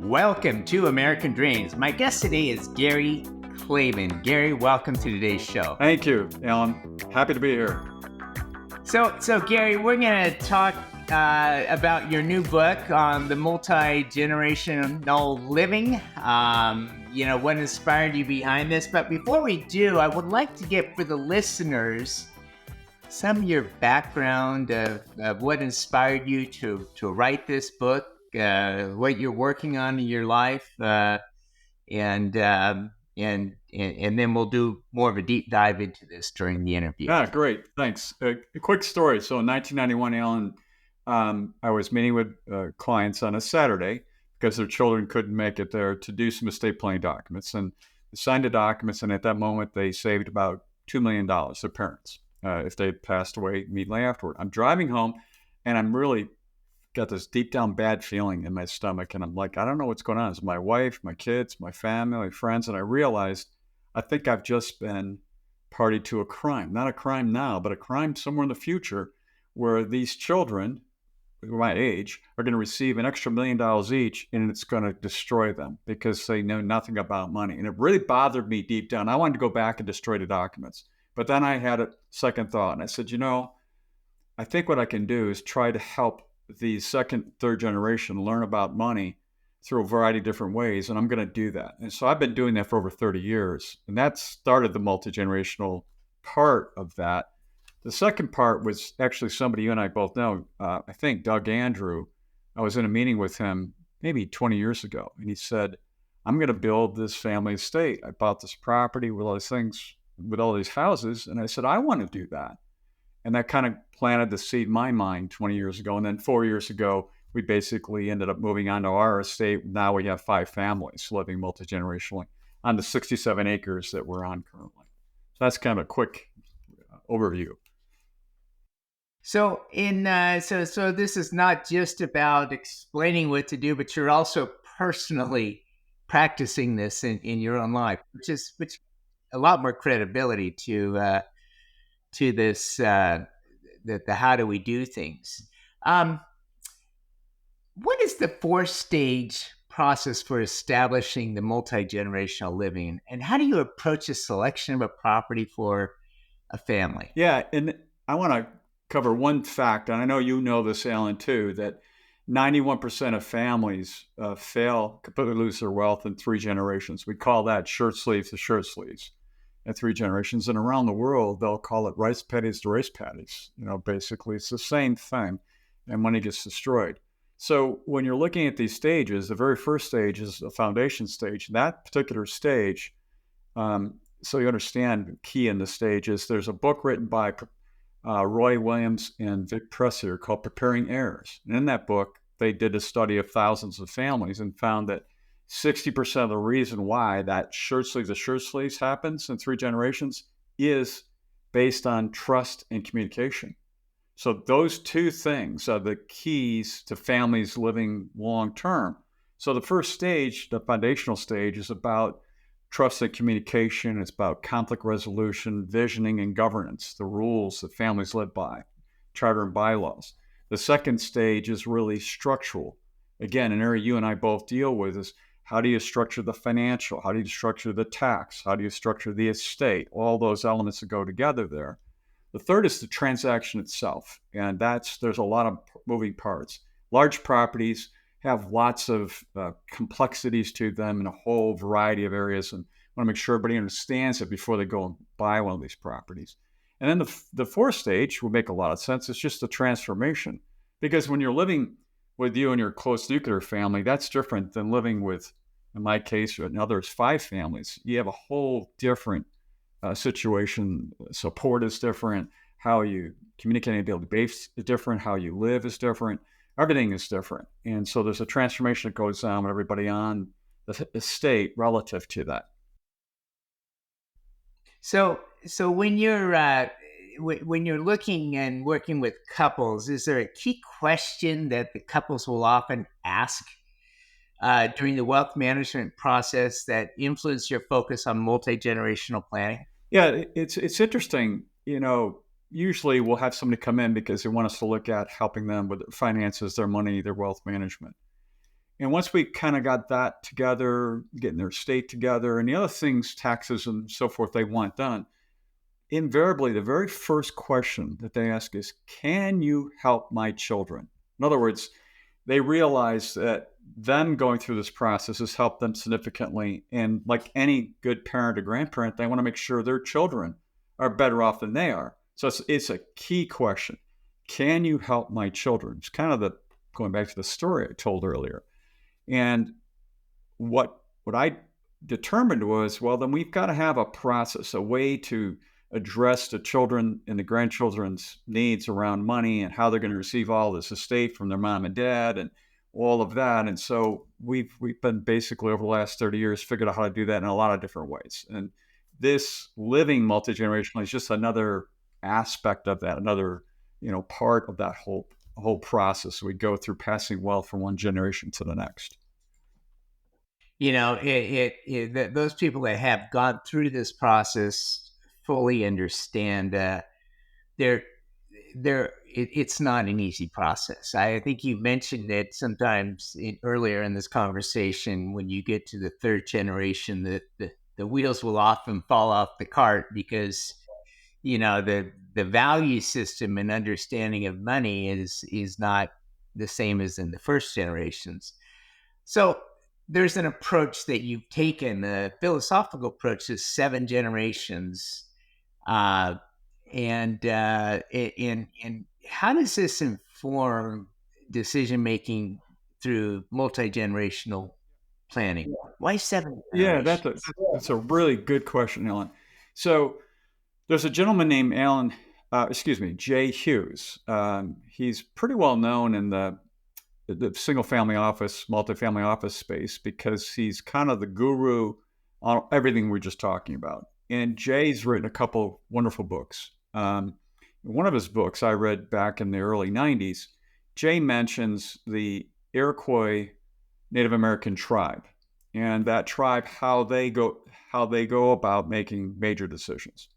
Welcome to American Dreams. My guest today is Gary Klaben. Gary, welcome to today's show. Thank you, Alan. Happy to be here. So Gary, we're going to talk about your new book on the multi-generational living. What inspired you behind this. But before we do, I would like to get for the listeners some of your background of what inspired you to write this book, what you're working on in your life, and then we'll do more of a deep dive into this during the interview. Great. Thanks. A quick story. So in 1991, Alan, I was meeting with clients on a Saturday because their children couldn't make it there to do some estate planning documents. And they signed the documents, and at that moment, they saved about $2 million, their parents, if they passed away immediately afterward. I'm driving home, and I'm really got this deep down bad feeling in my stomach. And I'm like, I don't know what's going on. It's my wife, my kids, my family, my friends. And I realized, I think I've just been party to a crime. Not a crime now, but a crime somewhere in the future where these children, who are my age, are going to receive an extra $1 million each, and it's going to destroy them because they know nothing about money. And it really bothered me deep down. I wanted to go back and destroy the documents. But then I had a second thought, and I said, I think what I can do is try to help the second, third generation learn about money through a variety of different ways, and I'm going to do that. And so I've been doing that for over 30 years, and that started the multi-generational part of that. The second part was actually somebody you and I both know, I think Doug Andrew. I was in a meeting with him maybe 20 years ago, and he said, I'm going to build this family estate. I bought this property with all these things, with all these houses, and I said, I want to do that. And that kind of planted the seed in my mind 20 years ago. And then 4 years ago, we basically ended up moving on to our estate. Now we have 5 families living multi-generationally on the 67 acres that we're on currently. So that's kind of a quick overview. So so this is not just about explaining what to do, but you're also personally practicing this in your own life, which a lot more credibility to this the how do we do things. What is the 4-stage process for establishing the multi-generational living, and how do you approach the selection of a property for a family? Yeah, and I want to cover one fact, and I know you know this, Alan, too, that 91% of families completely lose their wealth in 3 generations. We call that shirt sleeves to shirt sleeves. In 3 generations, and around the world, they'll call it rice paddies to rice paddies. Basically, it's the same thing, and money gets destroyed. So when you're looking at these stages, the very first stage is the foundation stage. That particular stage, so you understand, the key in the stage is there's a book written by Roy Williams and Vic Pressier called Preparing Heirs. And in that book, they did a study of thousands of families and found that 60% of the reason why that shirt sleeves to shirt sleeves happens in 3 generations is based on trust and communication. So those 2 things are the keys to families living long term. So the first stage, the foundational stage, is about trust and communication. It's about conflict resolution, visioning, and governance, the rules that families live by, charter and bylaws. The second stage is really structural. Again, an area you and I both deal with is how do you structure the financial? How do you structure the tax? How do you structure the estate? All those elements that go together there. The third is the transaction itself, and there's a lot of moving parts. Large properties have lots of complexities to them in a whole variety of areas, and I want to make sure everybody understands it before they go and buy one of these properties. And then the 4th stage will make a lot of sense. It's just the transformation, because when you're living with you and your close nuclear family, that's different than living with, in my case, or in others, 5 families. You have a whole different situation. Support is different. How you communicate on a daily basis is different. How you live is different. Everything is different. And so there's a transformation that goes on with everybody on the estate relative to that. So when you're looking and working with couples, is there a key question that the couples will often ask during the wealth management process that influence your focus on multi-generational planning? Yeah, it's interesting. Usually we'll have somebody come in because they want us to look at helping them with their finances, their money, their wealth management. And once we kind of got that together, getting their estate together, and the other things, taxes and so forth, they want done, invariably, the very first question that they ask is, can you help my children? In other words, they realize that them going through this process has helped them significantly. And like any good parent or grandparent, they want to make sure their children are better off than they are. So it's a key question. Can you help my children? It's kind of going back to the story I told earlier. And what I determined was, well, then we've got to have a process, a way to address the children and the grandchildren's needs around money and how they're going to receive all this estate from their mom and dad and all of that. And so we've been basically over the last 30 years figured out how to do that in a lot of different ways. And this living multi-generationally is just another aspect of that, another, part of that whole process we go through, passing wealth from one generation to the next. Those people that have gone through this process fully understand it's not an easy process. I think you mentioned it sometimes earlier in this conversation. When you get to the third generation, the wheels will often fall off the cart because the value system and understanding of money is not the same as in the first generations. So there's an approach that you've taken, a philosophical approach to 7 generations. And how does this inform decision making through multi-generational planning? Why 7 generations? Yeah, that's a really good question, Alan. So there's a gentleman named Jay Hughes. He's pretty well known in the single-family office, multifamily office space because he's kind of the guru on everything we're just talking about. And Jay's written a couple wonderful books. One of his books I read back in the early 90s, Jay mentions the Iroquois Native American tribe and that tribe, how they go about making major decisions.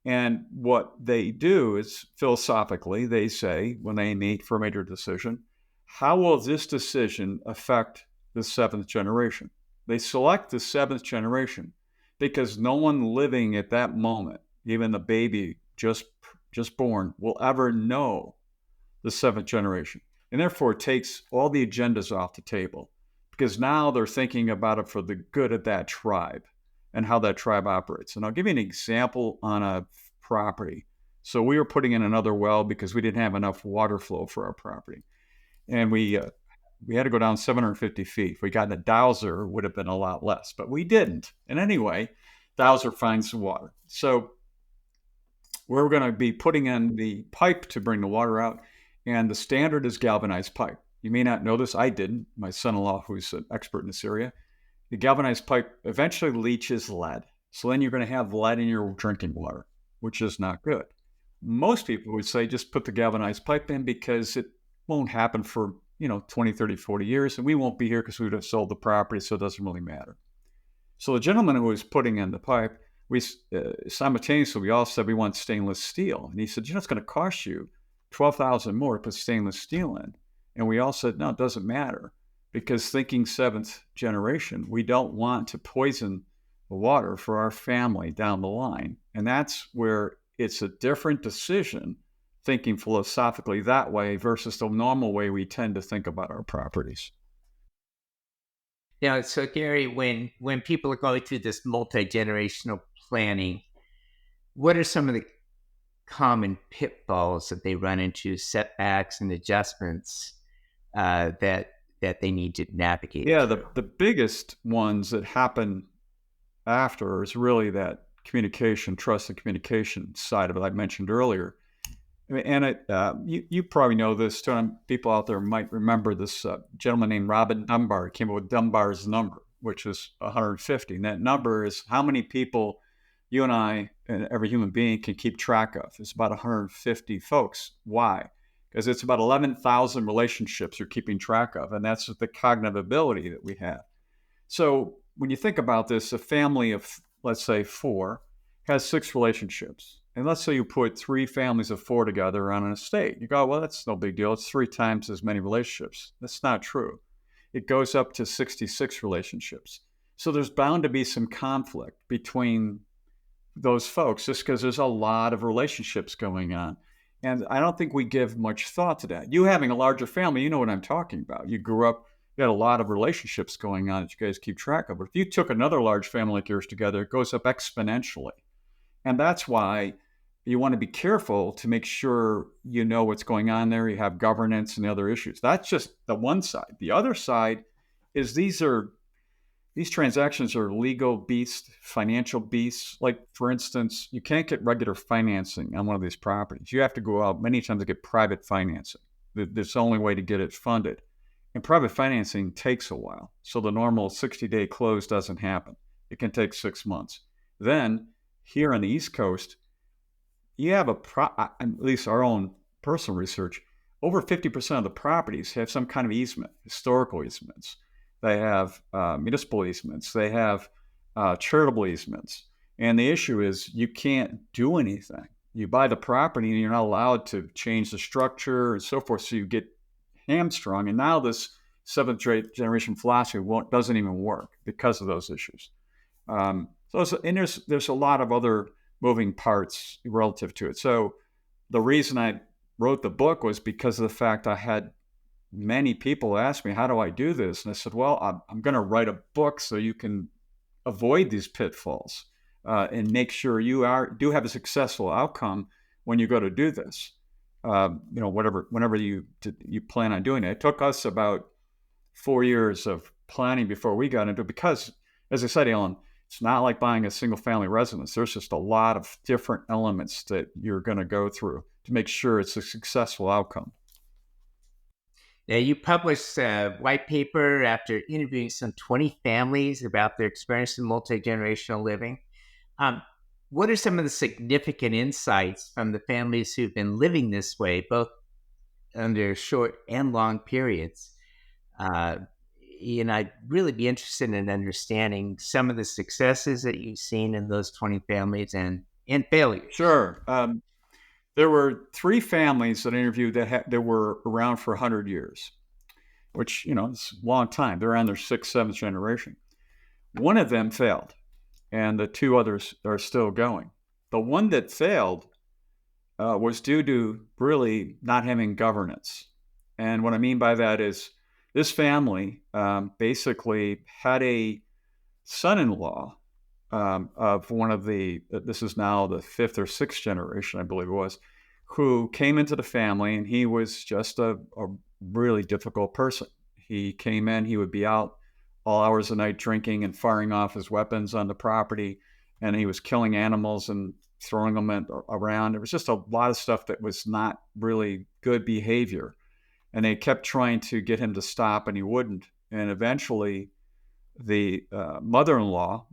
And what they do is philosophically, they say when they meet for a major decision, how will this decision affect the 7th generation? They select the 7th generation because no one living at that moment, even the baby just born, will ever know the 7th generation. And therefore, it takes all the agendas off the table because now they're thinking about it for the good of that tribe and how that tribe operates. And I'll give you an example on a property. So we were putting in another well because we didn't have enough water flow for our property. And we had to go down 750 feet. If we got in a dowser, it would have been a lot less, but we didn't. And anyway, dowser finds the water. So we're going to be putting in the pipe to bring the water out, and the standard is galvanized pipe. You may not know this. I didn't. My son-in-law, who's an expert in this area, the galvanized pipe eventually leaches lead. So then you're going to have lead in your drinking water, which is not good. Most people would say just put the galvanized pipe in because it won't happen for 20, 30, 40 years, and we won't be here because we would have sold the property, so it doesn't really matter. So the gentleman who was putting in the pipe, we simultaneously, we all said we want stainless steel. And he said, it's going to cost you $12,000 more to put stainless steel in. And we all said, no, it doesn't matter because thinking 7th generation, we don't want to poison the water for our family down the line. And that's where it's a different decision, thinking philosophically that way versus the normal way we tend to think about our properties. So Gary, when people are going through this multi-generational planning, what are some of the common pitfalls that they run into, setbacks and adjustments that they need to navigate? Yeah, the biggest ones that happen after is really that communication, trust and communication side of it I mentioned earlier. And you probably know this. People out there might remember this gentleman named Robin Dunbar came up with Dunbar's number, which is 150. And that number is how many people you and I and every human being can keep track of. It's about 150 folks. Why? Because it's about 11,000 relationships you're keeping track of. And that's the cognitive ability that we have. So when you think about this, a family of, let's say, 4 has 6 relationships. And let's say you put 3 families of 4 together on an estate. You go, well, that's no big deal. It's 3 times as many relationships. That's not true. it goes up to 66 relationships. So there's bound to be some conflict between those folks just because there's a lot of relationships going on. And I don't think we give much thought to that. You having a larger family, you know what I'm talking about. You grew up, you had a lot of relationships going on that you guys keep track of. But if you took another large family like yours together, it goes up exponentially. And that's why you want to be careful to make sure you know what's going on there. You have governance and other issues. That's just the one side. The other side is these transactions are legal beasts, financial beasts. Like, for instance, you can't get regular financing on one of these properties. You have to go out many times to get private financing. That's the only way to get it funded. And private financing takes a while. So the normal 60-day close doesn't happen. It can take 6 months. Then here on the East Coast, you have at least our own personal research, over 50% of the properties have some kind of easement, historical easements. They have municipal easements. They have charitable easements. And the issue is you can't do anything. You buy the property and you're not allowed to change the structure and so forth. So you get hamstrung. And now this seventh generation philosophy doesn't even work because of those issues. And there's a lot of other moving parts relative to it. So the reason I wrote the book was because of the fact I had many people ask me, how do I do this? And I said, well, I'm going to write a book so you can avoid these pitfalls and make sure you do have a successful outcome when you go to do this. Whenever you plan on doing it. It took us about 4 years of planning before we got into it because, as I said, Alan, it's not like buying a single family residence. There's just a lot of different elements that you're going to go through to make sure it's a successful outcome. Now, you published a white paper after interviewing some 20 families about their experience in multi-generational living. What are some of the significant insights from the families who've been living this way, both under short and long periods? I'd really be interested in understanding some of the successes that you've seen in those 20 families and failures. Sure. There were 3 families that I interviewed that were around for 100 years, which, it's a long time. They're on their 6th, 7th generation. One of them failed, and the 2 others are still going. The one that failed was due to really not having governance. And what I mean by that is this family basically had a son-in-law of one of this is now the 5th or 6th generation, I believe it was, who came into the family, and he was just a really difficult person. He came in, he would be out all hours of the night drinking and firing off his weapons on the property, and he was killing animals and throwing them around. It was just a lot of stuff that was not really good behavior. And they kept trying to get him to stop, and he wouldn't. And eventually, the mother-in-law,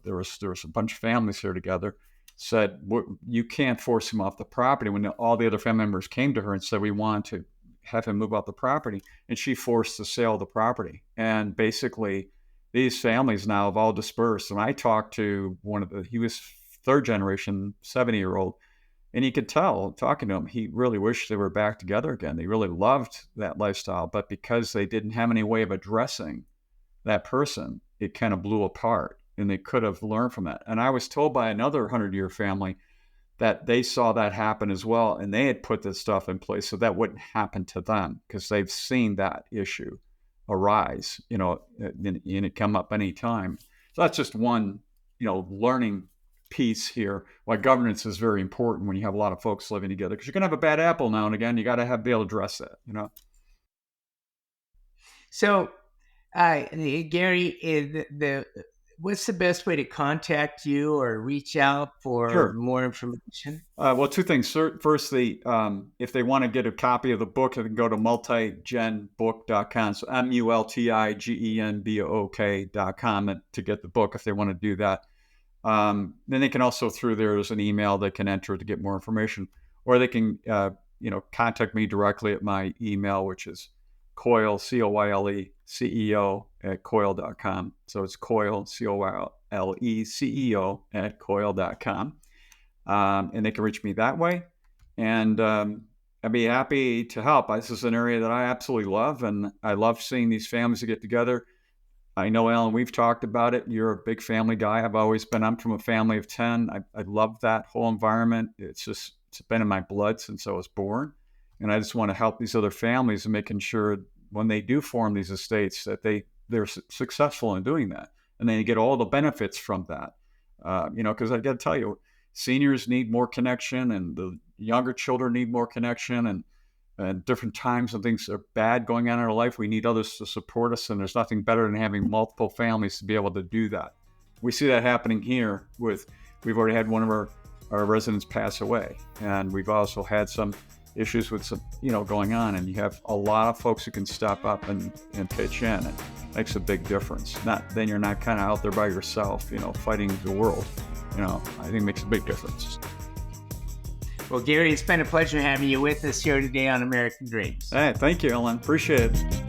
there was a bunch of families here together, said, you can't force him off the property. When all the other family members came to her and said, we want to have him move off the property, and she forced the sale of the property. And basically, these families now have all dispersed. And I talked to he was 3rd generation, 70-year-old, and you could tell, talking to him, he really wished they were back together again. They really loved that lifestyle, but because they didn't have any way of addressing that person, it kind of blew apart, and they could have learned from that. And I was told by another 100-year family that they saw that happen as well, and they had put this stuff in place so that wouldn't happen to them because they've seen that issue arise, and it come up any time. So that's just one, learning piece here, why governance is very important when you have a lot of folks living together, because you're going to have a bad apple now and again. You got to be able to address that, So, Gary, what's the best way to contact you or reach out for more information? Well, 2 things. Firstly, if they want to get a copy of the book, they can go to multigenbook.com. So multigenbook.com to get the book if they want to do that. Then they can also, there's an email they can enter to get more information, or they can, contact me directly at my email, which is Coyle, Coyle, CEO @Coyle.com. So it's Coyle, Coyle, CEO @Coyle.com. And they can reach me that way. And I'd be happy to help. This is an area that I absolutely love, and I love seeing these families that get together. I know, Alan, we've talked about it. You're a big family guy. I've always been. I'm from a family of 10. I love that whole environment. It's been in my blood since I was born. And I just want to help these other families and making sure when they do form these estates that they're successful in doing that. And then you get all the benefits from that. Because I got to tell you, seniors need more connection, and the younger children need more connection, and different times when things are bad going on in our life, we need others to support us. And there's nothing better than having multiple families to be able to do that. We see that happening here we've already had one of our residents pass away. And we've also had some issues with some, going on. And you have a lot of folks who can step up and pitch in. It makes a big difference. Then you're not kind of out there by yourself, fighting the world. I think it makes a big difference. Well, Gary, it's been a pleasure having you with us here today on American Dreams. Hey, thank you, Ellen. Appreciate it.